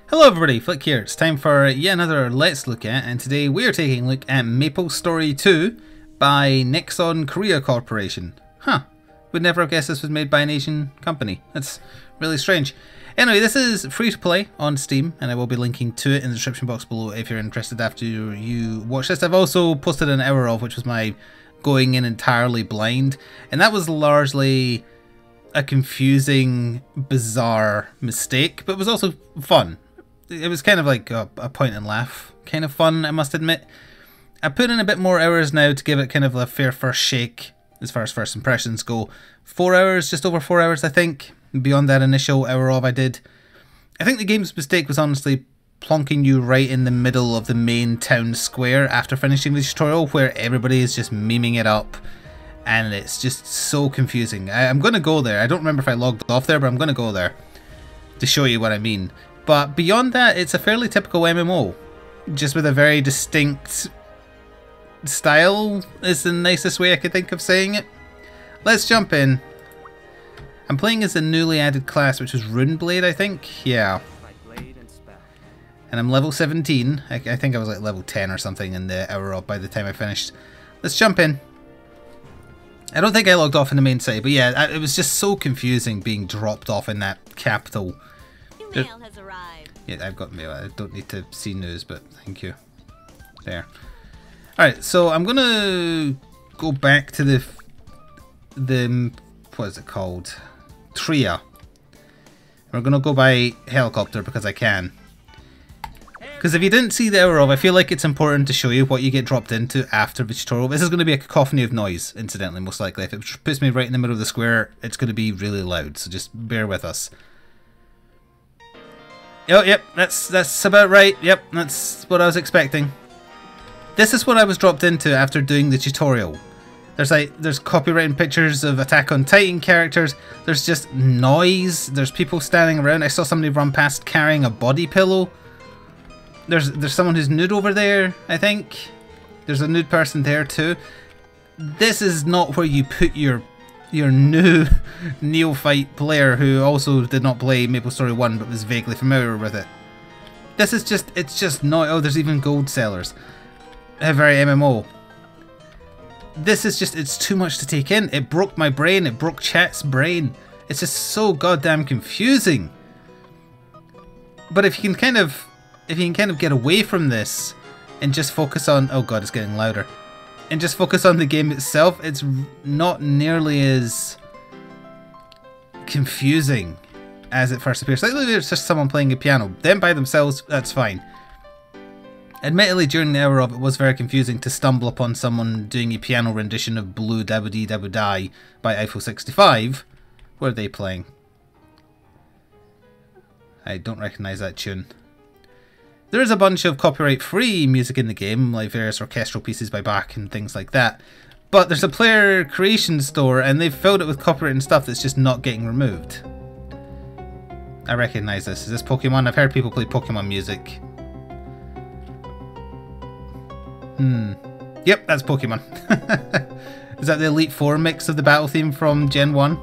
Hello everybody, Flick here. It's time for yet another Let's Look At, and today we are taking a look at MapleStory 2 by Nexon Korea Corporation. Huh, would never have guessed this was made by an Asian company. That's really strange. Anyway, this is free to play on Steam, and I will be linking to it in the description box below if you're interested after you watch this. I've also posted an hour of, which was my going in entirely blind, and that was largely a confusing, bizarre mistake, but it was also fun. It was kind of like a point and laugh kind of fun, I must admit. I put in a bit more hours now to give it kind of a fair first shake as far as first impressions go. 4 hours, just over 4 hours I think. Beyond that initial hour of I did. I think the game's mistake was honestly plonking you right in the middle of the main town square after finishing the tutorial, where everybody is just memeing it up. And it's just so confusing. I'm going to go there. I don't remember if I logged off there, but I'm going to go there to show you what I mean. But beyond that, it's a fairly typical MMO. Just with a very distinct style is the nicest way I could think of saying it. Let's jump in. I'm playing as a newly added class, which was Runeblade, I think. Yeah. And I'm level 17. I think I was like level 10 or something in the hour up by the time I finished. Let's jump in. I don't think I logged off in the main site, but yeah, it was just so confusing being dropped off in that capital. Mail has arrived. Yeah, I've got mail. I don't need to see news, but thank you. There. Alright, so I'm gonna go back to the what is it called? Tria. We're gonna go by helicopter because I can. Because if you didn't see the hour of, I feel like it's important to show you what you get dropped into after the tutorial. This is going to be a cacophony of noise, incidentally, most likely. If it puts me right in the middle of the square, it's going to be really loud, so just bear with us. Oh, yep, that's about right. Yep, that's what I was expecting. This is what I was dropped into after doing the tutorial. There's copywritten pictures of Attack on Titan characters. There's just noise. There's people standing around. I saw somebody run past carrying a body pillow. There's someone who's nude over there, I think. There's a nude person there too. This is not where you put your new neophyte player who also did not play MapleStory 1 but was vaguely familiar with it. This is just, it's just not, oh, there's even gold sellers. Very MMO. This is just, it's too much to take in. It broke my brain, it broke chat's brain. It's just so goddamn confusing. But if you can kind of get away from this and just focus on, oh god, it's getting louder, and just focus on the game itself, it's not nearly as confusing as it first appears. Like, it's just someone playing a piano. Them by themselves, that's fine. Admittedly, during the hour of, it was very confusing to stumble upon someone doing a piano rendition of Blue Dabba Dee Dabba Die by Eiffel 65. What are they playing? I don't recognise that tune. There is a bunch of copyright-free music in the game, like various orchestral pieces by Bach and things like that. But there's a player creation store, and they've filled it with copyrighted stuff that's just not getting removed. I recognise this. Is this Pokemon? I've heard people play Pokemon music. Yep, that's Pokemon. Is that the Elite Four mix of the battle theme from Gen 1?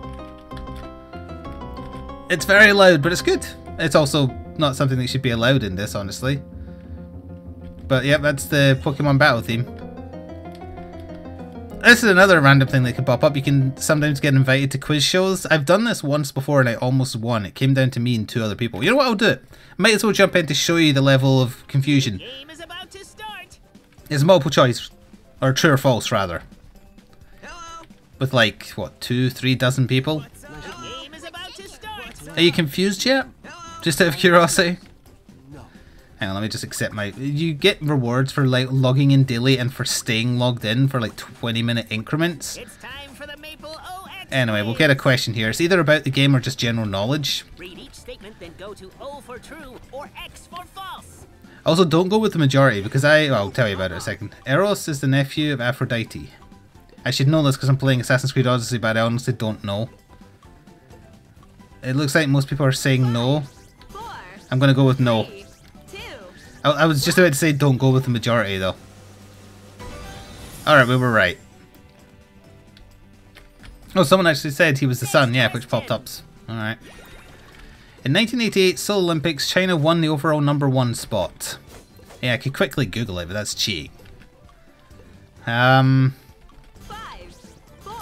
It's very loud, but it's good. It's also not something that should be allowed in this, honestly. But yeah, that's the Pokemon battle theme. This is another random thing that could pop up. You can sometimes get invited to quiz shows. I've done this once before and I almost won. It came down to me and 2 other people. You know what, I'll do it. Might as well jump in to show you the level of confusion. Game is about to start. It's multiple choice, or true or false rather. Hello. With like, what, 2-3 dozen people? Game is about to start. Are you confused yet? Just out of curiosity? No. Hang on, let me just accept my... You get rewards for like logging in daily and for staying logged in for like 20-minute increments. It's time for the Maple OX. Anyway, we'll get a question here. It's either about the game or just general knowledge. Read each statement, then go to O for true or X for false. Also, don't go with the majority because I'll tell you about it in a second. Eros is the nephew of Aphrodite. I should know this because I'm playing Assassin's Creed Odyssey, but I honestly don't know. It looks like most people are saying no. I'm gonna go with no. I was just about to say don't go with the majority though. Alright, we were right. Oh, someone actually said he was the son, yeah, which popped up. Alright. In 1988 Seoul Olympics, China won the overall #1 spot. Yeah, I could quickly Google it, but that's cheating. I'm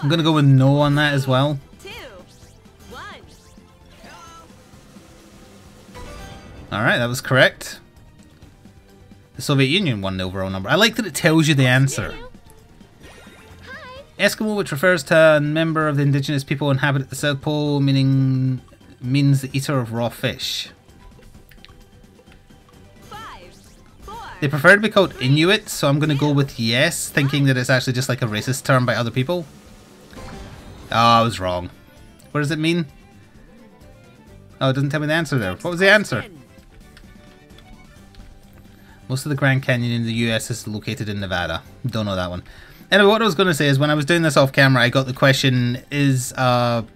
gonna go with no on that as well. Alright, that was correct. The Soviet Union won the overall number. I like that it tells you the answer. Eskimo, which refers to a member of the indigenous people inhabiting the South Pole, means the eater of raw fish. They prefer to be called Inuit, so I'm going to go with yes, thinking that it's actually just like a racist term by other people. Oh, I was wrong. What does it mean? Oh, it doesn't tell me the answer there. What was the answer? Most of the Grand Canyon in the US is located in Nevada. Don't know that one. Anyway, what I was going to say is when I was doing this off camera, I got the question, is a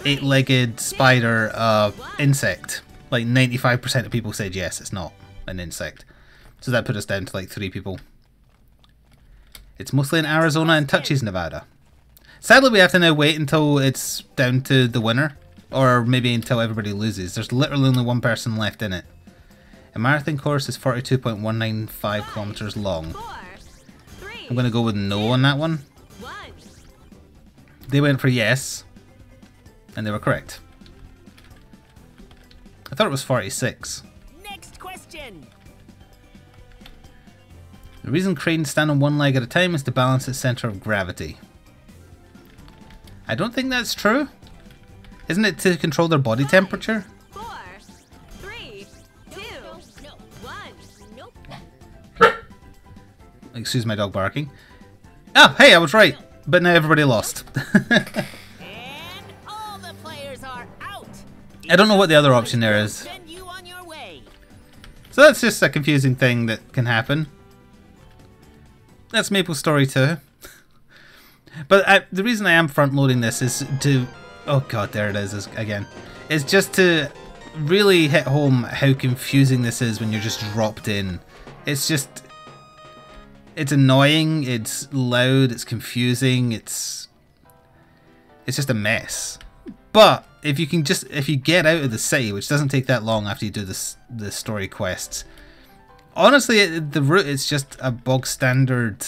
eight-legged spider insect? Like 95% of people said yes, it's not an insect. So that put us down to like 3 people. It's mostly in Arizona and touches Nevada. Sadly, we have to now wait until it's down to the winner. Or maybe until everybody loses. There's literally only one person left in it. A marathon course is 42.195 kilometers long. I'm going to go with no on that one. They went for yes. And they were correct. I thought it was 46. Next question. The reason cranes stand on one leg at a time is to balance its center of gravity. I don't think that's true. Isn't it to control their body temperature? 4, 3, 2, 1. Nope. Excuse my dog barking. Oh, hey, I was right. But now everybody lost. And all the players are out. I don't know what the other option there is. Send you on your way. So that's just a confusing thing that can happen. That's MapleStory 2. But the reason I am front-loading this is to... Oh god, there it is again. It's just to really hit home how confusing this is when you're just dropped in. It's just... It's annoying, it's loud, it's confusing, it's just a mess. But if you get out of the city, which doesn't take that long after you do the story quests, honestly, the route is just a bog standard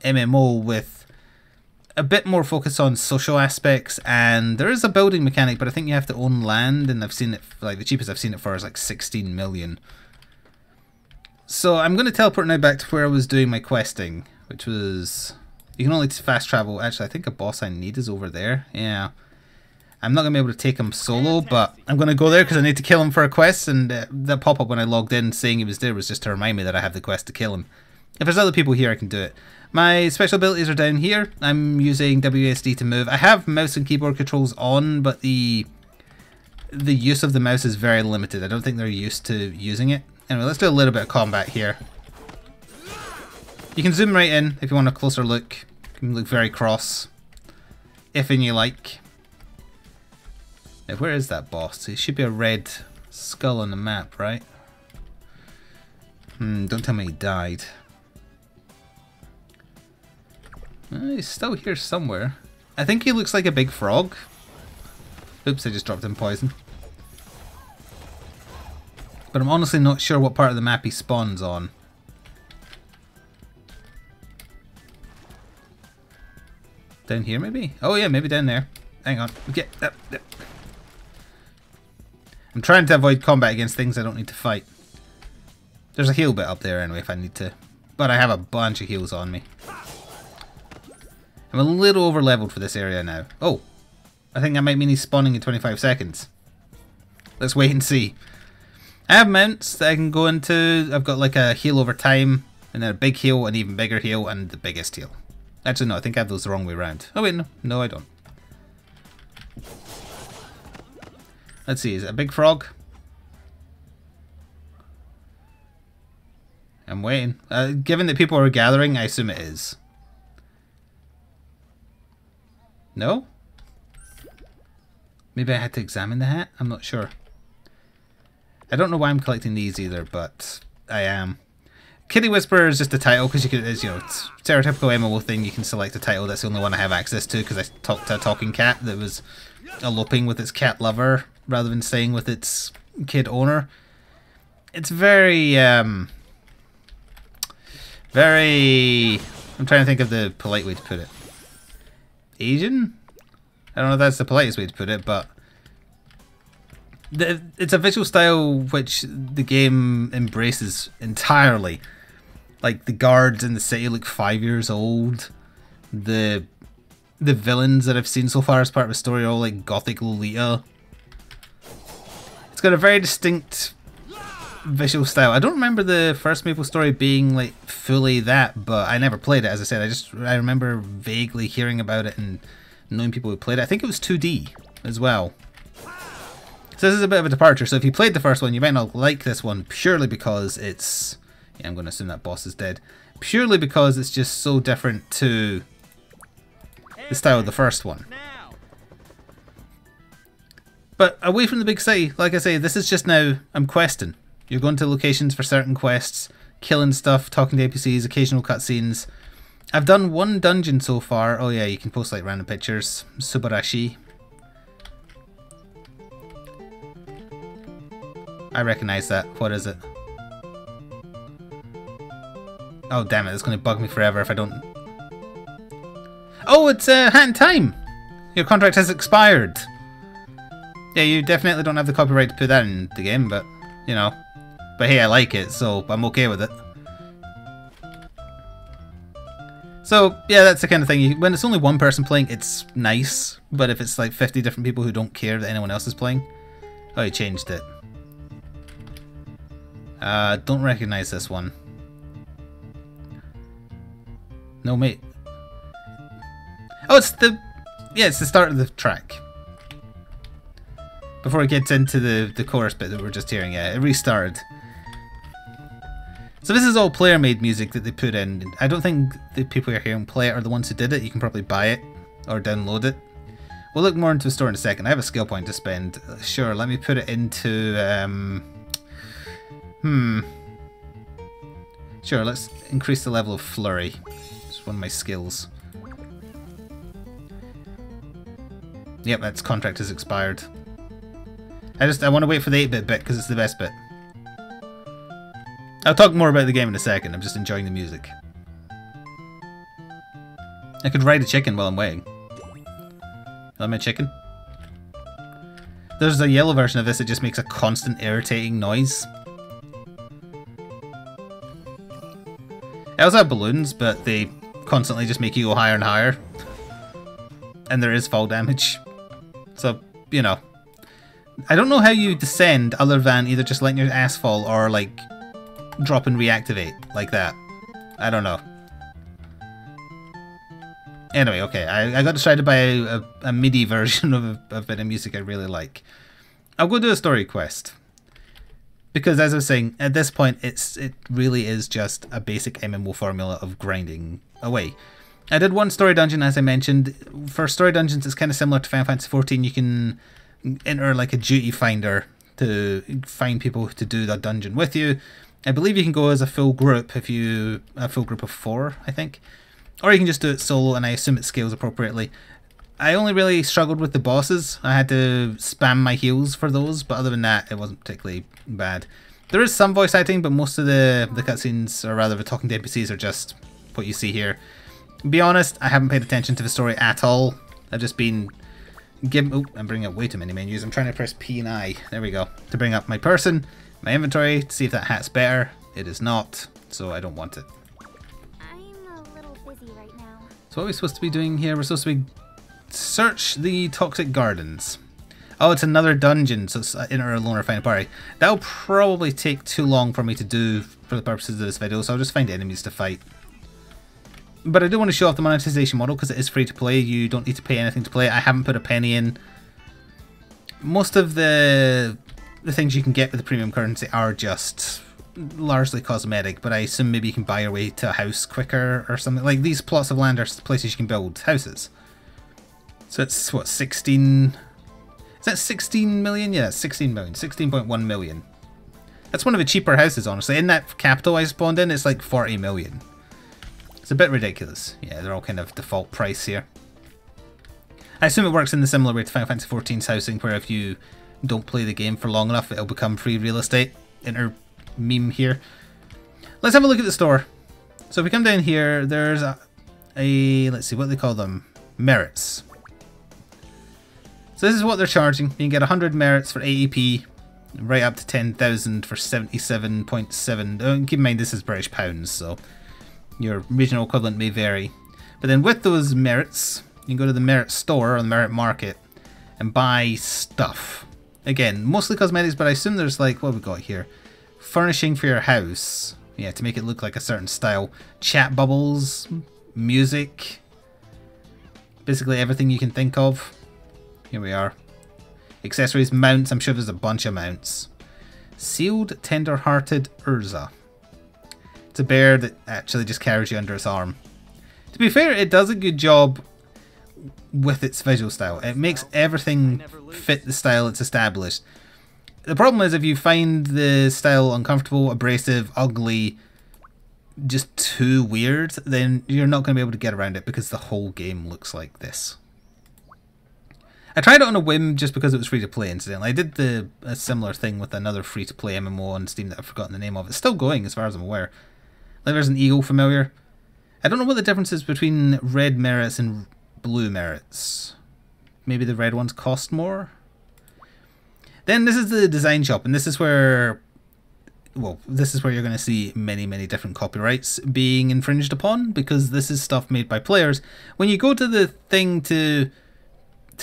MMO with a bit more focus on social aspects, and there is a building mechanic, but I think you have to own land, and I've seen it, like the cheapest I've seen it for is like 16 million. So I'm going to teleport now back to where I was doing my questing, which was, you can only fast travel. Actually, I think a boss I need is over there. Yeah. I'm not going to be able to take him solo, but I'm going to go there because I need to kill him for a quest, and that pop-up when I logged in saying he was there was just to remind me that I have the quest to kill him. If there's other people here, I can do it. My special abilities are down here. I'm using WSD to move. I have mouse and keyboard controls on, but the use of the mouse is very limited. I don't think they're used to using it. Anyway, let's do a little bit of combat here. You can zoom right in if you want a closer look. You can look very cross, if and you like. Now, where is that boss? It should be a red skull on the map, right? Don't tell me he died. He's still here somewhere. I think he looks like a big frog. Oops, I just dropped in poison. But I'm honestly not sure what part of the map he spawns on. Down here, maybe? Oh yeah, maybe down there. Hang on. Get up. I'm trying to avoid combat against things I don't need to fight. There's a heal bit up there anyway if I need to. But I have a bunch of heals on me. I'm a little over leveled for this area now. Oh, I think that might mean he's spawning in 25 seconds. Let's wait and see. I have mounts that I can go into. I've got like a heal over time, and then a big heal, an even bigger heal, and the biggest heal. Actually, no, I think I have those the wrong way around. Oh wait, no. No, I don't. Let's see, is it a big frog? I'm waiting. Given that people are gathering, I assume it is. No? Maybe I had to examine the hat? I'm not sure. I don't know why I'm collecting these either, but I am. Kitty Whisperer is just a title because you can, it's, you know, it's stereotypical MMO thing. You can select a title. That's the only one I have access to because I talked to a talking cat that was eloping with its cat lover rather than staying with its kid owner. It's very, very... I'm trying to think of the polite way to put it. Asian? I don't know if that's the politest way to put it, but... it's a visual style which the game embraces entirely. Like, the guards in the city look 5 years old. The villains that I've seen so far as part of the story are all like gothic Lolita. It's got a very distinct visual style. I don't remember the first MapleStory being like fully that, but I never played it. As I said, I remember vaguely hearing about it and knowing people who played it. I think it was 2D as well. So this is a bit of a departure. So if you played the first one, you might not like this one purely because it's... Yeah, I'm going to assume that boss is dead. Purely because it's just so different to the style of the first one. But away from the big city, like I say, this is just now, I'm questing. You're going to locations for certain quests, killing stuff, talking to NPCs, occasional cutscenes. I've done one dungeon so far. Oh yeah, you can post like random pictures. Subarashi. I recognize that. What is it? Oh damn it, it's going to bug me forever if I don't... Oh, it's Hat in Time! Your contract has expired. Yeah, you definitely don't have the copyright to put that in the game, but, you know. But hey, I like it, so I'm okay with it. So, yeah, that's the kind of thing. When it's only one person playing, it's nice. But if it's like 50 different people who don't care that anyone else is playing... Oh, you changed it. Don't recognize this one. No, mate. Oh, it's the... Yeah, it's the start of the track. Before it gets into the chorus bit that we're just hearing. Yeah, it restarted. So this is all player-made music that they put in. I don't think the people you're hearing play it are the ones who did it. You can probably buy it or download it. We'll look more into the store in a second. I have a skill point to spend. Sure, let me put it into... Sure, let's increase the level of flurry. It's one of my skills. Yep, that's contract has expired. I want to wait for the 8-bit bit because it's the best bit. I'll talk more about the game in a second. I'm just enjoying the music. I could ride a chicken while I'm waiting. Am I a chicken? There's a yellow version of this that just makes a constant irritating noise. I also have balloons, but they constantly just make you go higher and higher. And there is fall damage. So, you know. I don't know how you descend other than either just letting your ass fall or, like, drop and reactivate like that. I don't know. Anyway, okay. I got distracted by a MIDI version of a bit of music I really like. I'll go do a story quest. Because as I was saying, at this point, it really is just a basic MMO formula of grinding away. I did one story dungeon, as I mentioned. For story dungeons, it's kind of similar to Final Fantasy XIV. You can enter like a duty finder to find people to do that dungeon with you. I believe you can go as a full group if you... a full group of 4, I think. Or you can just do it solo, and I assume it scales appropriately. I only really struggled with the bosses. I had to spam my heals for those, but other than that, it wasn't particularly bad. There is some voice acting, but most of the cutscenes, or rather the talking to NPCs, are just what you see here. To be honest, I haven't paid attention to the story at all. I've just been given... Oh, I'm bringing up way too many menus. I'm trying to press P and I. There we go. To bring up my person, my inventory, to see if that hat's better. It is not, so I don't want it. I'm a little busy right now. So what are we supposed to be doing here? We're supposed to be... Search the Toxic Gardens. Oh, it's another dungeon, so it's enter alone or find a party. That'll probably take too long for me to do for the purposes of this video, so I'll just find enemies to fight. But I do want to show off the monetization model because it is free to play. You don't need to pay anything to play it. I haven't put a penny in. Most of the things you can get with the premium currency are just largely cosmetic, but I assume maybe you can buy your way to a house quicker or something. Like these plots of land are places you can build houses. So it's what, 16... Is that 16 million? Yeah, 16 million. 16.1 million. That's one of the cheaper houses, honestly. In that capital I spawned in, it's like 40 million. It's a bit ridiculous. Yeah, they're all kind of default price here. I assume it works in the similar way to Final Fantasy XIV's housing, where if you don't play the game for long enough, it'll become free real estate. Inter meme here. Let's have a look at the store. So if we come down here, there's a let's see, what do they call them? Merits. So this is what they're charging. You can get 100 merits for 80p, right up to 10,000 for 77.7. Keep in mind this is British pounds, so your regional equivalent may vary. But then with those merits, you can go to the merit store or the merit market and buy stuff. Again, mostly cosmetics, but I assume there's like, what have we got here? Furnishing for your house. Yeah, to make it look like a certain style. Chat bubbles, music, basically everything you can think of. Here we are. Accessories, mounts, I'm sure there's a bunch of mounts. Sealed Tender-Hearted Urza. It's a bear that actually just carries you under its arm. To be fair, it does a good job with its visual style. It makes everything fit the style it's established. The problem is if you find the style uncomfortable, abrasive, ugly, just too weird, then you're not going to be able to get around it because the whole game looks like this. I tried it on a whim just because it was free to play, incidentally. I did a similar thing with another free to play MMO on Steam that I've forgotten the name of. It's still going as far as I'm aware. Like there's an eagle familiar. I don't know what the difference is between red merits and blue merits. Maybe the red ones cost more? Then this is the design shop, and this is where, well, this is where you're going to see many, many different copyrights being infringed upon, because this is stuff made by players. When you go to the thing to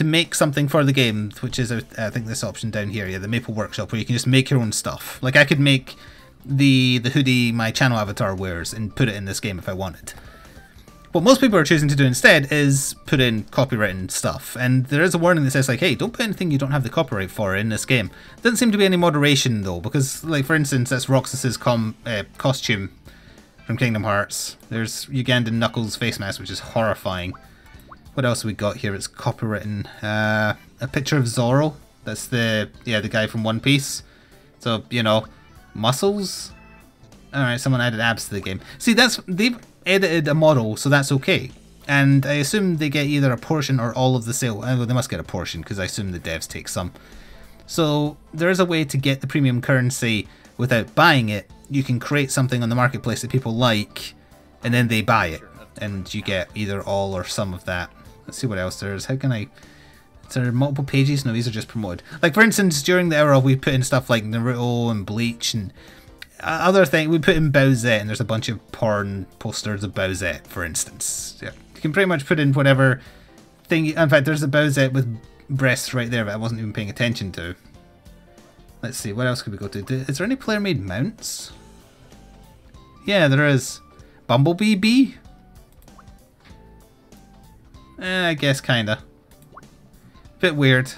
make something for the game, which is, I think, this option down here, yeah, the Maple Workshop, where you can just make your own stuff. Like, I could make the hoodie my channel avatar wears and put it in this game if I wanted. What most people are choosing to do instead is put in copywritten stuff, and there is a warning that says, like, hey, don't put anything you don't have the copyright for in this game. Doesn't seem to be any moderation, though, because, like, for instance, that's Roxas's costume from Kingdom Hearts. There's Ugandan Knuckles' face mask, which is horrifying. What else have we got here? It's copywritten. A picture of Zoro. That's the guy from One Piece. So, you know, muscles. Alright, someone added abs to the game. See, they've edited a model, so that's okay. And I assume they get either a portion or all of the sale. Well, they must get a portion, because I assume the devs take some. So, there is a way to get the premium currency without buying it. You can create something on the marketplace that people like, and then they buy it. And you get either all or some of that. Let's see what else there is. How can I... Is there multiple pages? No, these are just promoted. Like, for instance, during the hour we put in stuff like Naruto and Bleach and other things. We put in Bowsette, and there's a bunch of porn posters of Bowsette, for instance. Yeah. You can pretty much put in whatever thing... In fact, there's a Bowsette with breasts right there that I wasn't even paying attention to. Let's see, what else could we go to? Is there any player-made mounts? Yeah, there is. Bumblebee Bee? I guess kinda. Bit weird.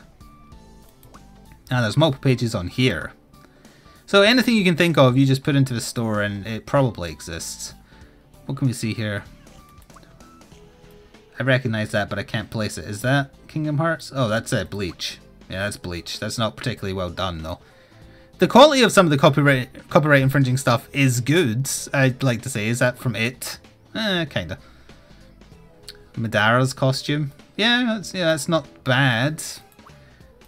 And there's multiple pages on here. So anything you can think of, you just put into the store and it probably exists. What can we see here? I recognize that, but I can't place it. Is that Kingdom Hearts? Oh, that's Bleach. Yeah, that's Bleach. That's not particularly well done, though. The quality of some of the copyright infringing stuff is good, I'd like to say. Is that from it? Kinda. Madara's costume. Yeah, that's not bad.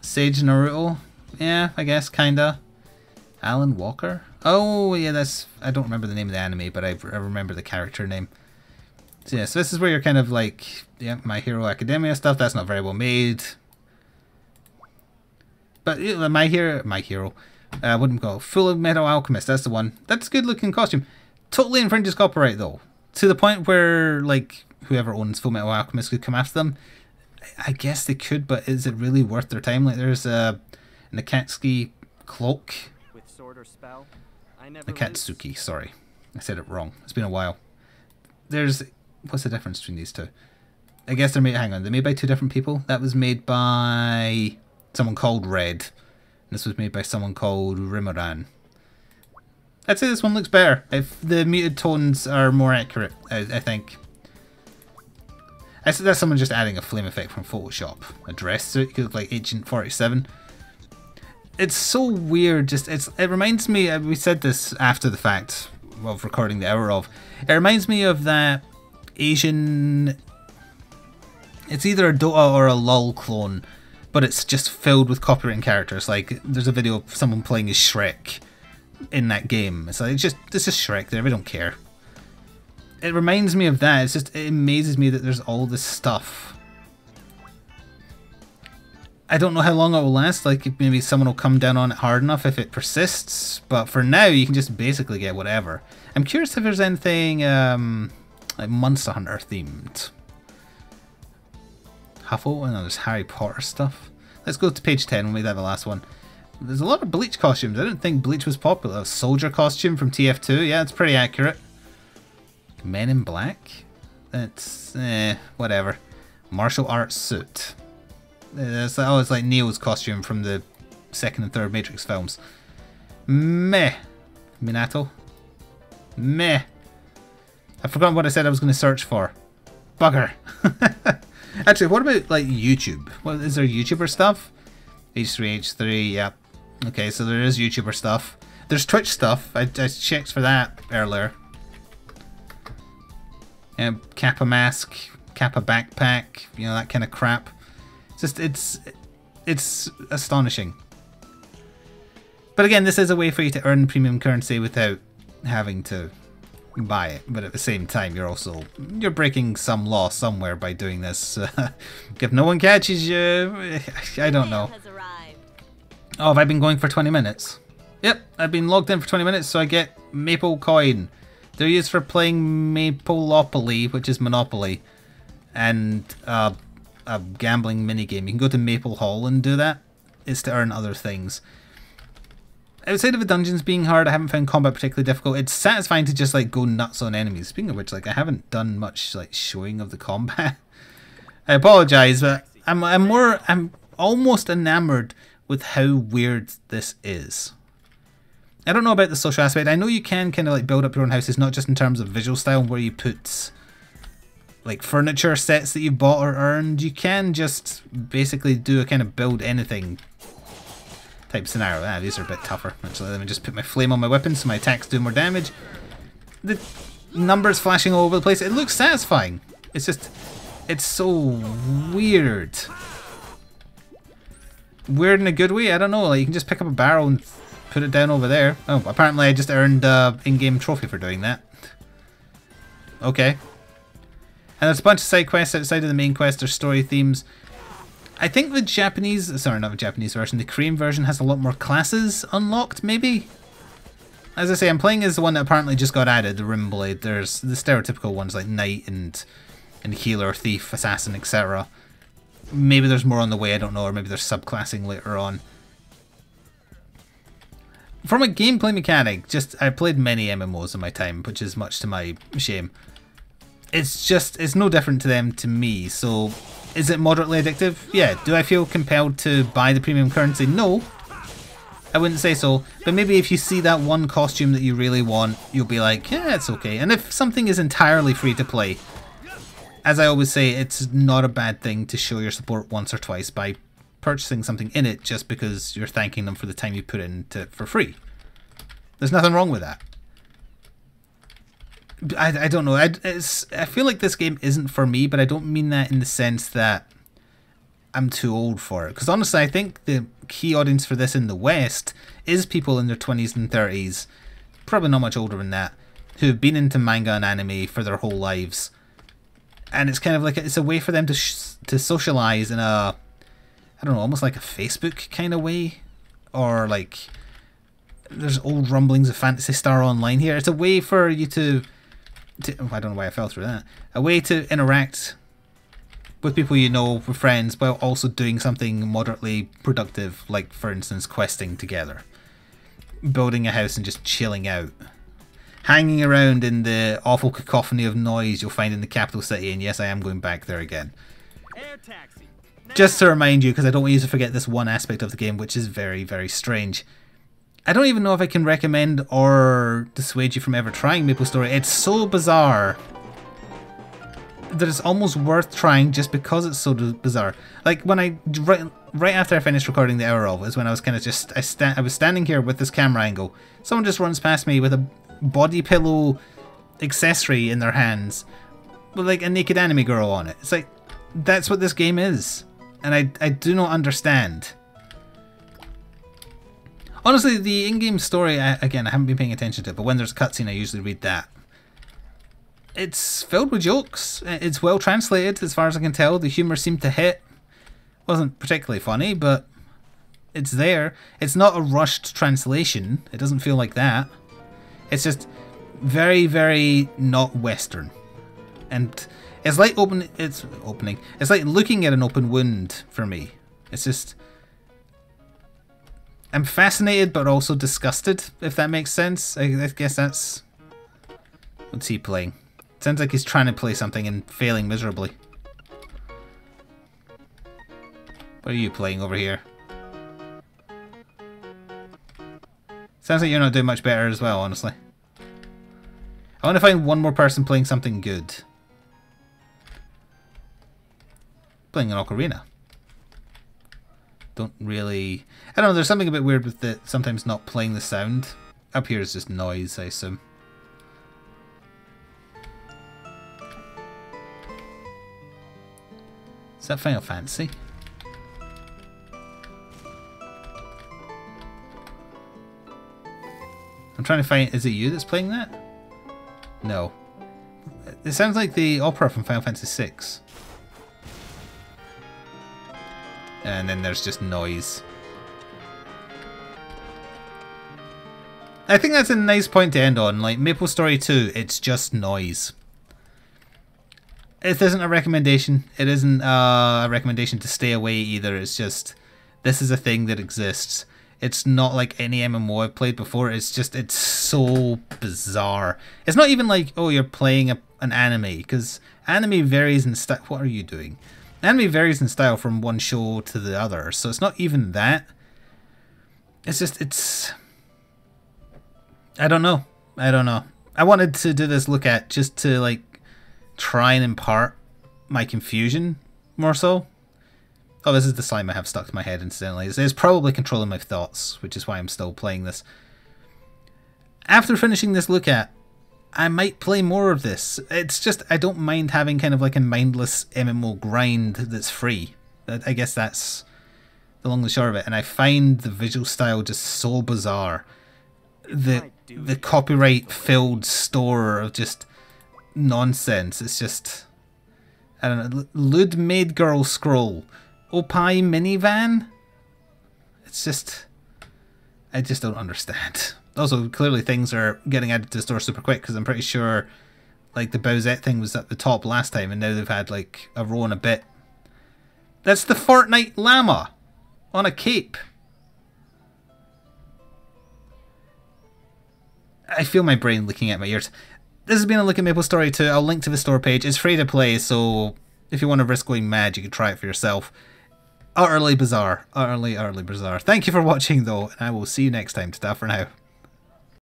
Sage Naruto. Yeah, I guess, kinda. Alan Walker. Oh, yeah, that's... I don't remember the name of the anime, but I remember the character name. So, yeah, so this is where you're kind of like... Yeah, My Hero Academia stuff. That's not very well made. But My Hero... what do we call it? Full of Metal Alchemist. That's the one. That's a good looking costume. Totally infringes copyright, though. To the point where, like... whoever owns Full Metal Alchemist could come after them. I guess they could, but is it really worth their time? Like, there's an Akatsuki cloak. With sword or spell, Akatsuki, sorry. I said it wrong. It's been a while. There's... What's the difference between these two? I guess they're made... Hang on, they're made by two different people? That was made by someone called Red. This was made by someone called Rimuran. I'd say this one looks better. If the muted tones are more accurate, I think. I said that's someone just adding a flame effect from Photoshop. A dress suit, could look like Agent 47. It's so weird. Just it reminds me. We said this after the fact of recording the hour of. It reminds me of that Asian It's either a Dota or a LOL clone, but it's just filled with copywritten characters. Like, there's a video of someone playing as Shrek in that game. It's like, it's just Shrek there, we don't care. It reminds me of that. It amazes me that there's all this stuff. I don't know how long it will last, like maybe someone will come down on it hard enough if it persists, but for now you can just basically get whatever. I'm curious if there's anything like Monster Hunter themed. Huffle, and there's Harry Potter stuff. Let's go to page 10, we'll make that the last one. There's a lot of Bleach costumes. I didn't think Bleach was popular. A soldier costume from TF2, yeah, it's pretty accurate. Men in Black? That's, whatever. Martial arts suit. It's always like Neo's costume from the second and third Matrix films. Meh. Minato. Meh. I've forgotten what I said I was going to search for. Bugger. Actually, what about like YouTube? What, is there YouTuber stuff? H3, H3, yeah. Okay, so there is YouTuber stuff. There's Twitch stuff. I checked for that earlier. Kappa mask, Kappa backpack, you know, that kind of crap. It's astonishing. But again, this is a way for you to earn premium currency without having to buy it. But at the same time, you're breaking some law somewhere by doing this. If no one catches you, I don't know. Oh, have I been going for 20 minutes? Yep, I've been logged in for 20 minutes, so I get Maple Coin. They're used for playing Mapleopoly, which is Monopoly, and a gambling minigame. You can go to Maple Hall and do that. It's to earn other things. Outside of the dungeons being hard, I haven't found combat particularly difficult. It's satisfying to just like go nuts on enemies. Speaking of which, like I haven't done much like showing of the combat. I apologize, but I'm almost enamored with how weird this is. I don't know about the social aspect. I know you can kind of like build up your own houses, not just in terms of visual style where you put like furniture sets that you bought or earned. You can just basically do a kind of build anything type scenario. Ah, these are a bit tougher. Actually, let me just put my flame on my weapon so my attacks do more damage. The numbers flashing all over the place. It looks satisfying. It's just, it's so weird. Weird in a good way? I don't know. Like you can just pick up a barrel and put it down over there. Oh, apparently I just earned an in-game trophy for doing that. Okay. And there's a bunch of side quests outside of the main quest. There's story themes. I think the Japanese, sorry, not the Japanese version, the Korean version has a lot more classes unlocked, maybe? As I say, I'm playing as the one that apparently just got added, the Rimblade. There's the stereotypical ones like Knight and Healer, Thief, Assassin, etc. Maybe there's more on the way, I don't know, or maybe there's subclassing later on. From a gameplay mechanic, I played many MMOs in my time, which is much to my shame. It's no different to them to me, so is it moderately addictive? Yeah. Do I feel compelled to buy the premium currency? No. I wouldn't say so, but maybe if you see that one costume that you really want, you'll be like, yeah, it's okay. And if something is entirely free to play, as I always say, it's not a bad thing to show your support once or twice by purchasing something in it just because you're thanking them for the time you put into it for free. There's nothing wrong with that. I don't know. I feel like this game isn't for me, but I don't mean that in the sense that I'm too old for it. Because honestly, I think the key audience for this in the West is people in their 20s and 30s, probably not much older than that, who have been into manga and anime for their whole lives. And it's kind of like, it's a way for them to socialize in a, I don't know, almost like a Facebook kind of way. Or like, there's old rumblings of Phantasy Star Online here. It's a way for you to I don't know why I fell through that. A way to interact with people you know, with friends, while also doing something moderately productive, like for instance questing together. Building a house and just chilling out. Hanging around in the awful cacophony of noise you'll find in the capital city, and yes, I am going back there again. Air taxi. Just to remind you, because I don't want you to forget this one aspect of the game, which is very, very strange. I don't even know if I can recommend or dissuade you from ever trying MapleStory. It's so bizarre that it's almost worth trying just because it's so bizarre. Like when right after I finished recording the hour of is when I was kind of just, I was standing here with this camera angle. Someone just runs past me with a body pillow accessory in their hands with like a naked anime girl on it. It's like, That's what this game is. And I do not understand. Honestly, the in-game story, again, I haven't been paying attention to it, but when there's a cutscene I usually read that. It's filled with jokes. It's well translated as far as I can tell. The humour seemed to hit. Wasn't particularly funny, but it's there. It's not a rushed translation. It doesn't feel like that. It's just very, very not Western. And it's like it's like looking at an open wound for me. It's just, I'm fascinated but also disgusted, if that makes sense. I guess that's, what's he playing? Sounds like he's trying to play something and failing miserably. What are you playing over here? Sounds like you're not doing much better as well, honestly. I want to find one more person playing something good. Playing an ocarina. Don't really... I don't know, there's something a bit weird with the sometimes not playing the sound. Up here is just noise, I assume. Is that Final Fantasy? I'm trying to find... Is it you that's playing that? No. It sounds like the opera from Final Fantasy VI. And then there's just noise. I think that's a nice point to end on. Like, MapleStory 2, it's just noise. It isn't a recommendation. It isn't a recommendation to stay away either. It's just, this is a thing that exists. It's not like any MMO I've played before. It's just, it's so bizarre. It's not even like, oh, you're playing an anime, because anime varies in style. What are you doing? Anime varies in style from one show to the other, so it's not even that. It's just, it's... I don't know. I don't know. I wanted to do this look at just to, like, try and impart my confusion, more so. Oh, this is the slime I have stuck to my head, incidentally. It's probably controlling my thoughts, which is why I'm still playing this. After finishing this look at, I might play more of this. It's just, I don't mind having kind of like a mindless MMO grind that's free. I guess that's the long and short of it. And I find the visual style just so bizarre. The copyright-filled store of just nonsense. It's just, I don't know. Lewd Maid Girl Scroll. Opie Minivan? It's just, I just don't understand. Also, clearly things are getting added to the store super quick, because I'm pretty sure like the Bowsette thing was at the top last time, and now they've had like a row and a bit. That's the Fortnite llama on a cape. I feel my brain looking at my ears. This has been a look at MapleStory 2. I'll link to the store page. It's free to play, so if you want to risk going mad, you can try it for yourself. Utterly bizarre. Utterly bizarre. Thank you for watching, though, and I will see you next time. Ta-ta for now.